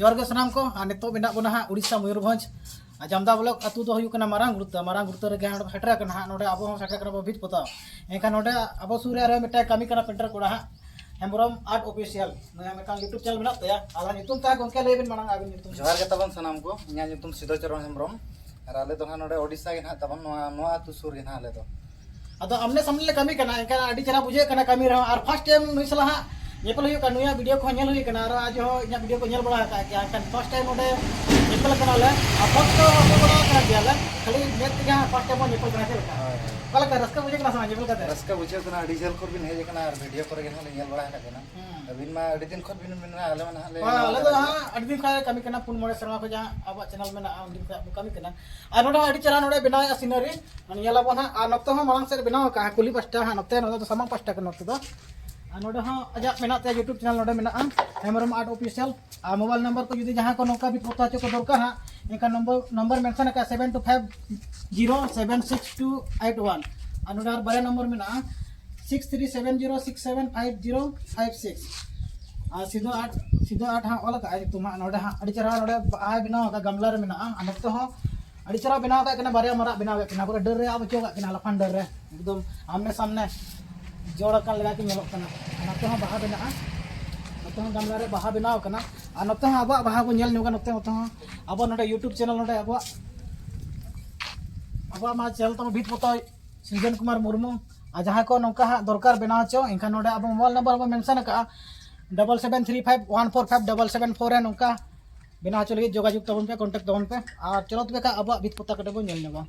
जोर के सनाम को नितो बिना बना हाँ उड़ीसा मयूरभंज जामदा ब्लॉक अतु दो हुयुकना मारांग गुरुत्व रे गांव सेटर कना हाँ नोडे अब सेटर कना भीत पता एनखान नोडे अब सूर्य रे मिटा कमी कना पेंटर कोड़ा हाँ हेमब्रम आर्ट ऑफिशियल नया मेका यूट्यूब चैनल बना तया आला नितुम ता गोंके लेबिन मांग आबिन नितुम जोहार के तबन सनाम को इना नितुम सिद्धो चरण हेमब्रम और आले तो नोडे ओडिसा के ना तबन नोआ अतु सूर के ना आले तो अदो हमने सामने ले कमी कना एनखान आडी चरा बुझे कना कमी रहा और फर्स्ट टाइम मिसला हाँ नेपल हुई कनुया वीडियो को नेल हुई कना और आज हो इना वीडियो को नेल बड़ा का क्या एनखान फर्स्ट टाइम ओडे नेपल कना ले अब तो बड़ा कना दिया ले खाली नेट के फर्स्ट टाइम नेपल कना के कल का रस्का बुझे कना समझ नेपल का रस्का बुझे कना डीजल कर बिन हे कना और वीडियो करे के नेल बड़ा है कना अबिन मा अडी दिन खत बिन बिन आले मन आले तो हां अडी दिन खा कमी कना पुन मोड़े शर्मा को जहां अब चैनल में ना दिन कमी कना और नोडा अडी चरा नोडे बिना सीनरी नेला बन हां नक्तो हां मांग से बिना का कुली पास्टा हां नक्ते नोडे तो समंग पास्टा के नक्तो दो नोडे हां अजा मेना ते यूट्यूब चैनल नोडे मेना हेमरम आर्ट ऑफिशियल आ मोबाइल नंबर को यदि जहां को नौका भी पता चो को दरकार हां इनका नंबर मेंशन का 7250762881 और नोडे बारे नंबर मेना 6370675056 सीधो आठ हाँ ऑल का तुम नोडे हाँ अड़ी चरा नोडे आय बनाव का गमला रे मेना नक्तो हां अड़ी चरा बनाव का कना बारे मरा बनाव का पूरा डर रे अब चो का लफान डर रे एकदम आमने सामने जोड़ का लगा के नेलो कना नते हां बाहा बना नते हां गमला रे बाहा बनाव कना और नते हां अब बाहा को नेल नुगा नते हां अब नोडे यूट्यूब चैनल नोडे अब मा चैनल तो भीत पता सृजन कुमार मुर्मू आ जहां को नौका हां दरकार बनाव चो इनका नोडे अब मोबाइल नंबर अब मेंशन का 7735145774 है नौका बनाव चो लगे जोगाजोग तबन पे कांटेक्ट तबन पे और चलो तबे का अब भीत पता कटे बन नेल नेबा।